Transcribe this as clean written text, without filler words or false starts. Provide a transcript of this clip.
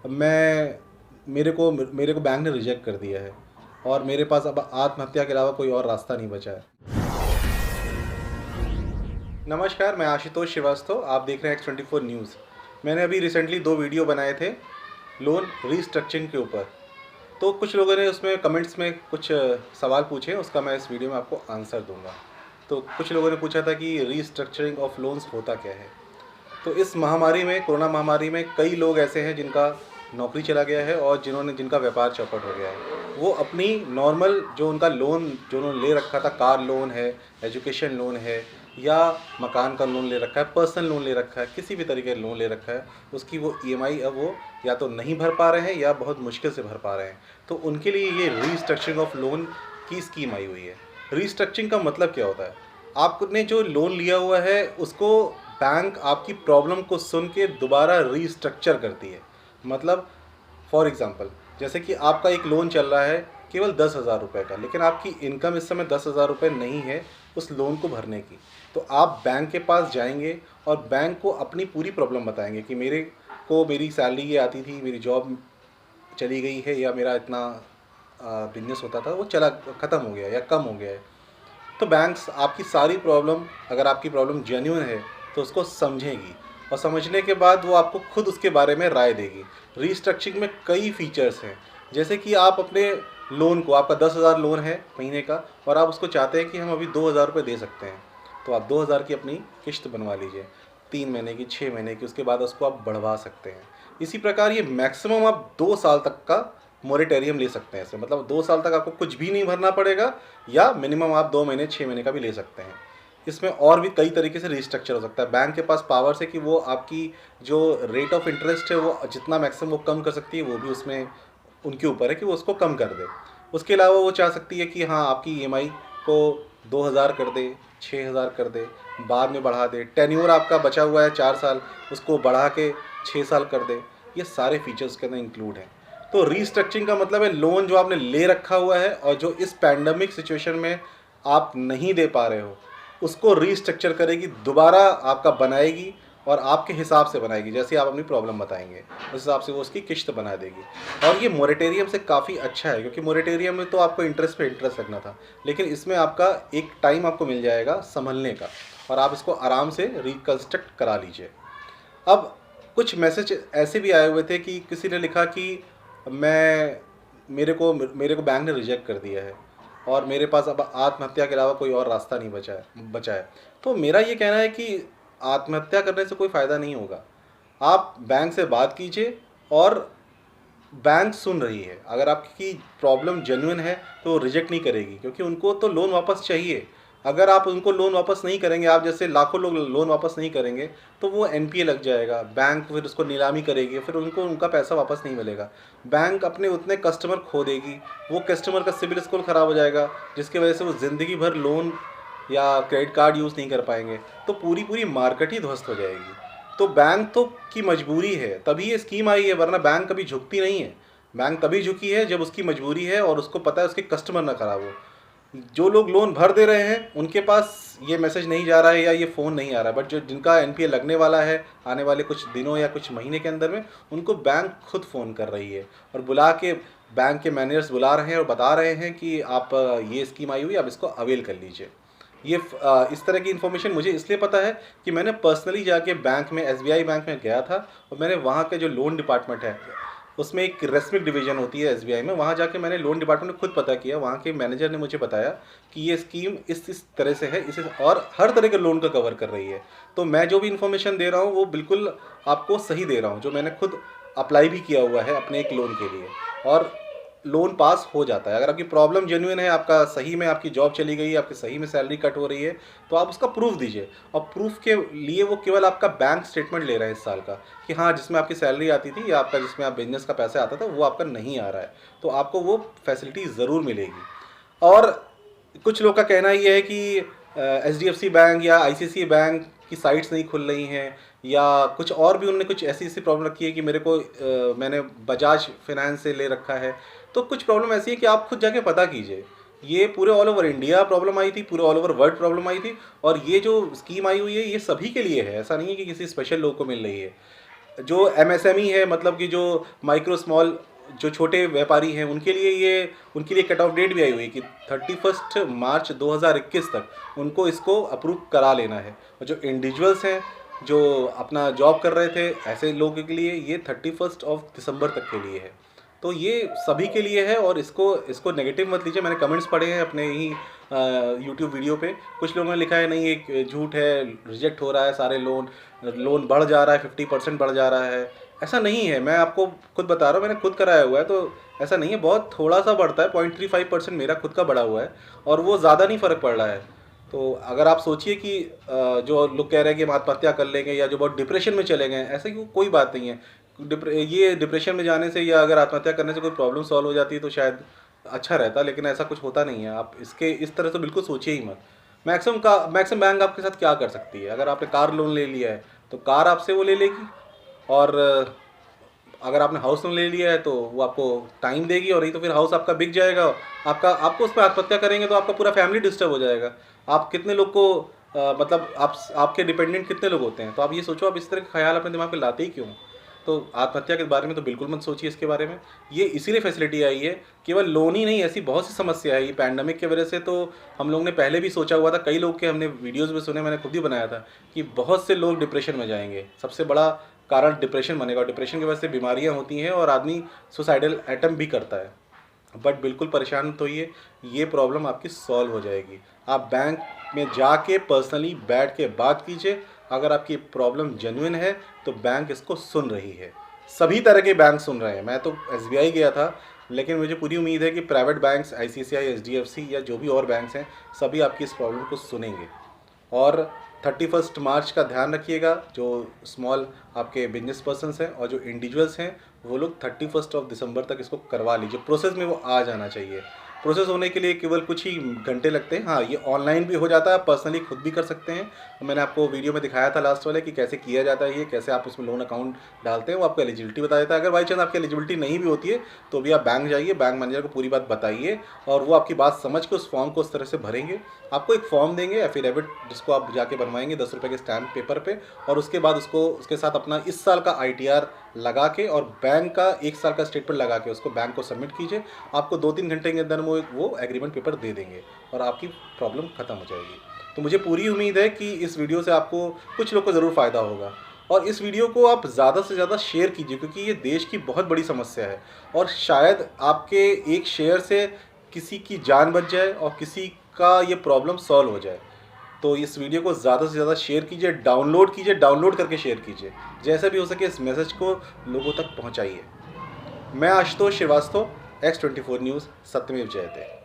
मैं मेरे को बैंक ने रिजेक्ट कर दिया है और मेरे पास अब आत्महत्या के अलावा कोई और रास्ता नहीं बचा है। नमस्कार, मैं आशुतोष श्रीवास्तव, आप देख रहे हैं X24 न्यूज़। मैंने अभी रिसेंटली 2 वीडियो बनाए थे लोन रीस्ट्रक्चरिंग के ऊपर। तो कुछ लोगों ने उसमें कमेंट्स में कुछ सवाल पूछे, उसका मैं इस वीडियो में आपको आंसर दूंगा। तो कुछ लोगों ने पूछा था कि रीस्ट्रक्चरिंग ऑफ लोन्स होता क्या है। तो इस महामारी में, कोरोना महामारी में, कई लोग ऐसे हैं जिनका नौकरी चला गया है और जिनका व्यापार चौपट हो गया है। वो अपनी नॉर्मल जो उनका लोन जो उन्होंने ले रखा था, कार लोन है, एजुकेशन लोन है या मकान का लोन ले रखा है, पर्सनल लोन ले रखा है, किसी भी तरीके का लोन ले रखा है, उसकी वो ईएमआई अब वो या तो नहीं भर पा रहे हैं या बहुत मुश्किल से भर पा रहे हैं। तो उनके लिए ये रीस्ट्रक्चरिंग ऑफ लोन की स्कीम आई हुई है। रीस्ट्रक्चरिंग का मतलब क्या होता है? आपने जो लोन लिया हुआ है उसको बैंक आपकी प्रॉब्लम को सुन के दोबारा रीस्ट्रक्चर करती है। मतलब फॉर एग्ज़ाम्पल, जैसे कि आपका एक लोन चल रहा है केवल 10,000 रुपये का, लेकिन आपकी इनकम इस समय 10,000 रुपये नहीं है उस लोन को भरने की। तो आप बैंक के पास जाएंगे और बैंक को अपनी पूरी प्रॉब्लम बताएंगे कि मेरी सैलरी ये आती थी, मेरी जॉब चली गई है, या मेरा इतना बिजनेस होता था वो चला ख़त्म हो गया या कम हो गया है। तो बैंक्स आपकी सारी प्रॉब्लम, अगर आपकी प्रॉब्लम जेन्युइन है तो उसको समझेगी और समझने के बाद वो आपको खुद उसके बारे में राय देगी। रीस्ट्रक्चरिंग में कई फीचर्स हैं, जैसे कि आप अपने लोन को, आपका 10,000 लोन है महीने का और आप उसको चाहते हैं कि हम अभी 2,000 रुपये दे सकते हैं, तो आप 2,000 की अपनी किश्त बनवा लीजिए, 3 महीने की, 6 महीने की, उसके बाद उसको आप बढ़वा सकते हैं। इसी प्रकार ये मैक्सिमम आप 2 साल तक का मोरेटेरियम ले सकते हैं। इसमें मतलब 2 साल तक आपको कुछ भी नहीं भरना पड़ेगा, या मिनिमम आप 2 महीने, 6 महीने का भी ले सकते हैं। इसमें और भी कई तरीके से रिस्ट्रक्चर हो सकता है। बैंक के पास पावर्स है कि वो आपकी जो रेट ऑफ इंटरेस्ट है वो जितना मैक्सिमम वो कम कर सकती है, वो भी उसमें उनके ऊपर है कि वो उसको कम कर दे। उसके अलावा वो चाह सकती है कि हाँ, आपकी ईएमआई को 2,000 कर दे, 6,000 कर दे, बाद में बढ़ा दे। टेन्योर आपका बचा हुआ है 4 साल, उसको बढ़ा के 6 साल कर दे। ये सारे फीचर्स के अंदर इंक्लूड हैं। तो रीस्ट्रक्चरिंग का मतलब है लोन जो आपने ले रखा हुआ है और जो इस पैंडमिक सिचुएशन में आप नहीं दे पा रहे हो, उसको रीस्ट्रक्चर करेगी, दोबारा आपका बनाएगी और आपके हिसाब से बनाएगी। जैसे आप अपनी प्रॉब्लम बताएंगे उस हिसाब से वो उसकी किश्त बना देगी। और ये मोरेटेरियम से काफ़ी अच्छा है, क्योंकि मोरेटेरियम में तो आपको इंटरेस्ट पे इंटरेस्ट लगना था, लेकिन इसमें आपका एक टाइम आपको मिल जाएगा संभलने का और आप इसको आराम से रिकन्स्ट्रक्ट करा लीजिए। अब कुछ मैसेज ऐसे भी आए हुए थे कि किसी ने लिखा कि मैं मेरे को बैंक ने रिजेक्ट कर दिया है और मेरे पास अब आत्महत्या के अलावा कोई और रास्ता नहीं बचा है। तो मेरा ये कहना है कि आत्महत्या करने से कोई फ़ायदा नहीं होगा। आप बैंक से बात कीजिए और बैंक सुन रही है। अगर आपकी प्रॉब्लम जेन्युइन है तो रिजेक्ट नहीं करेगी, क्योंकि उनको तो लोन वापस चाहिए। अगर आप उनको लोन वापस नहीं करेंगे, आप जैसे लाखों लोग लोन वापस नहीं करेंगे, तो वो एनपीए लग जाएगा, बैंक फिर उसको नीलामी करेगी, फिर उनको उनका पैसा वापस नहीं मिलेगा। बैंक अपने उतने कस्टमर खो देगी, वो कस्टमर का सिबिल स्कोर ख़राब हो जाएगा, जिसकी वजह से वो ज़िंदगी भर लोन या क्रेडिट कार्ड यूज़ नहीं कर पाएंगे। तो पूरी पूरी मार्केट ही ध्वस्त हो जाएगी। तो बैंक तो की मजबूरी है, तभी ये स्कीम आई है, वरना बैंक कभी झुकती नहीं है। बैंक तभी झुकी है जब उसकी मजबूरी है और उसको पता है उसके कस्टमर ना खराब हो। जो लोग लोन भर दे रहे हैं उनके पास ये मैसेज नहीं जा रहा है या ये फ़ोन नहीं आ रहा है, बट जो जिनका एनपीए लगने वाला है आने वाले कुछ दिनों या कुछ महीने के अंदर में, उनको बैंक खुद फ़ोन कर रही है और बुला के, बैंक के मैनेजर्स बुला रहे हैं और बता रहे हैं कि आप ये स्कीम आई हुई है, आप इसको अवेल कर लीजिए। इस तरह की इन्फॉर्मेशन मुझे इसलिए पता है कि मैंने पर्सनली जाके बैंक में, एसबीआई बैंक में गया था और मैंने वहाँ के जो लोन डिपार्टमेंट है, उसमें एक रेस्मिक डिवीज़न होती है एसबीआई में, वहाँ जाके मैंने लोन डिपार्टमेंट में खुद पता किया। वहाँ के मैनेजर ने मुझे बताया कि ये स्कीम इस तरह से है, इसे और हर तरह के लोन का कवर कर रही है। तो मैं जो भी इन्फॉर्मेशन दे रहा हूँ वो बिल्कुल आपको सही दे रहा हूँ, जो मैंने खुद अप्लाई भी किया हुआ है अपने एक लोन के लिए, और लोन पास हो जाता है। अगर आपकी प्रॉब्लम जेन्युइन है, आपका सही में आपकी जॉब चली गई है, आपकी सही में सैलरी कट हो रही है, तो आप उसका प्रूफ दीजिए। और प्रूफ के लिए वो केवल आपका बैंक स्टेटमेंट ले रहे हैं इस साल का, कि हाँ, जिसमें आपकी सैलरी आती थी या आपका जिसमें आप बिजनेस का पैसा आता था वो आपका नहीं आ रहा है, तो आपको वो फैसिलिटी ज़रूर मिलेगी। और कुछ लोग का कहना ये है कि एचडीएफसी बैंक या आईसीआईसीआई बैंक की साइट्स नहीं खुल रही हैं, या कुछ और भी उन्होंने कुछ ऐसी ऐसी प्रॉब्लम रखी है कि मैंने बजाज फाइनेंस से ले रखा है। तो कुछ प्रॉब्लम ऐसी है कि आप खुद जाके पता कीजिए। ये पूरे ऑल ओवर इंडिया प्रॉब्लम आई थी, पूरे ऑल ओवर वर्ल्ड प्रॉब्लम आई थी, और ये जो स्कीम आई हुई है ये सभी के लिए है, ऐसा नहीं है कि किसी स्पेशल लोग को मिल रही है। जो एमएसएमई है, मतलब कि जो माइक्रो स्मॉल जो छोटे व्यापारी हैं, उनके लिए कट ऑफ डेट भी आई हुई है कि 31 मार्च 2021 तक उनको इसको अप्रूव करा लेना है। और जो इंडिविजुअल्स हैं जो अपना जॉब कर रहे थे, ऐसे लोगों के लिए ये 31 दिसंबर तक के लिए है। तो ये सभी के लिए है और इसको नेगेटिव मत लीजिए। मैंने कमेंट्स पढ़े हैं अपने ही यूट्यूब वीडियो पे, कुछ लोगों ने लिखा है नहीं ये झूठ है, रिजेक्ट हो रहा है सारे लोन बढ़ जा रहा है, 50% बढ़ जा रहा है। ऐसा नहीं है, मैं आपको खुद बता रहा हूँ, मैंने खुद कराया हुआ है, तो ऐसा नहीं है, बहुत थोड़ा सा बढ़ता है, 0.35% मेरा खुद का बढ़ा हुआ है और वो ज़्यादा नहीं फ़र्क पड़ रहा है। तो अगर आप सोचिए कि जो लोग कह रहे हैं कि हम आत्महत्या कर लेंगे या जो बहुत डिप्रेशन में चले गए, ऐसे कोई बात नहीं है। ये डिप्रेशन में जाने से या अगर आत्महत्या करने से कोई प्रॉब्लम सॉल्व हो जाती है तो शायद अच्छा रहता, लेकिन ऐसा कुछ होता नहीं है। आप इस तरह से बिल्कुल सोचिए ही मत। मैक्सिमम बैंक आपके साथ क्या कर सकती है? अगर आपने कार लोन ले लिया है तो कार आपसे वो ले लेगी, और अगर आपने हाउस लोन ले लिया है तो वो आपको टाइम देगी, और नहीं तो फिर हाउस आपका बिक जाएगा। आपको उस पर आत्महत्या करेंगे तो आपका पूरा फैमिली डिस्टर्ब हो जाएगा। आप कितने लोग को मतलब आपके डिपेंडेंट कितने लोग होते हैं? तो आप ये सोचो, आप इस तरह के ख्याल अपने दिमाग में लाते ही क्यों? तो आत्महत्या के बारे में तो बिल्कुल मत सोचिए इसके बारे में। ये इसीलिए फैसिलिटी आई है, केवल लोन ही नहीं, ऐसी बहुत सी समस्या है। ये पैंडमिक की वजह से तो हम लोग ने पहले भी सोचा हुआ था, कई लोग के हमने वीडियोज़ में सुने, मैंने खुद ही बनाया था कि बहुत से लोग डिप्रेशन में जाएंगे। सबसे बड़ा कारण डिप्रेशन बनेगा, डिप्रेशन की वजह से बीमारियां होती हैं और आदमी सुसाइडल अटेम्प्ट भी करता है। बट बिल्कुल परेशान मत होइए, ये प्रॉब्लम आपकी सॉल्व हो जाएगी। आप बैंक में जाके पर्सनली बैठ के बात कीजिए। अगर आपकी प्रॉब्लम जेन्युइन है तो बैंक इसको सुन रही है, सभी तरह के बैंक सुन रहे हैं। मैं तो एसबीआई गया था, लेकिन मुझे पूरी उम्मीद है कि प्राइवेट बैंक्स, आईसीआईसीआई, एचडीएफसी या जो भी और बैंक्स हैं, सभी आपकी इस प्रॉब्लम को सुनेंगे। और 31 मार्च का ध्यान रखिएगा, जो स्मॉल आपके बिजनेस पर्सनस हैं और जो इंडिविजुअल्स हैं, वो लोग 31 दिसंबर तक इसको करवा लीजिए। प्रोसेस में वो आ जाना चाहिए। प्रोसेस होने के लिए केवल कुछ ही घंटे लगते हैं। हाँ, ये ऑनलाइन भी हो जाता है, आप पर्सनली खुद भी कर सकते हैं। मैंने आपको वीडियो में दिखाया था लास्ट वाले कि कैसे किया जाता है, ये कैसे आप उसमें लोन अकाउंट डालते हैं, वो आपको एलिजिबिलिटी बता देता है। अगर बाई चांस आपकी एलिजिबिलिटी नहीं भी होती है तो भी आप बैंक जाइए, बैंक मैनेजर को पूरी बात बताइए और वो आपकी बात समझ के उस फॉर्म को उस तरह से भरेंगे। आपको एक फॉर्म देंगे एफिडेविट, जिसको आप जाके बनवाएंगे 10 रुपये के स्टैम्प पेपर पे, और उसके बाद उसके साथ अपना इस साल का ITR लगा के और बैंक का 1 साल का स्टेटमेंट लगा के उसको बैंक को सबमिट कीजिए। आपको 2-3 घंटे के अंदर वो एग्रीमेंट पेपर दे देंगे और आपकी प्रॉब्लम ख़त्म हो जाएगी। तो मुझे पूरी उम्मीद है कि इस वीडियो से आपको, कुछ लोग को ज़रूर फ़ायदा होगा। और इस वीडियो को आप ज़्यादा से ज़्यादा शेयर कीजिए, क्योंकि ये देश की बहुत बड़ी समस्या है और शायद आपके एक शेयर से किसी की जान बच जाए और किसी का ये प्रॉब्लम सॉल्व हो जाए। तो इस वीडियो को ज़्यादा से ज़्यादा शेयर कीजिए, डाउनलोड करके शेयर कीजिए। जैसे भी हो सके इस मैसेज को लोगों तक पहुंचाइए। मैं आशुतोष श्रीवास्तव, X24 न्यूज़, सत्यमेव जयते।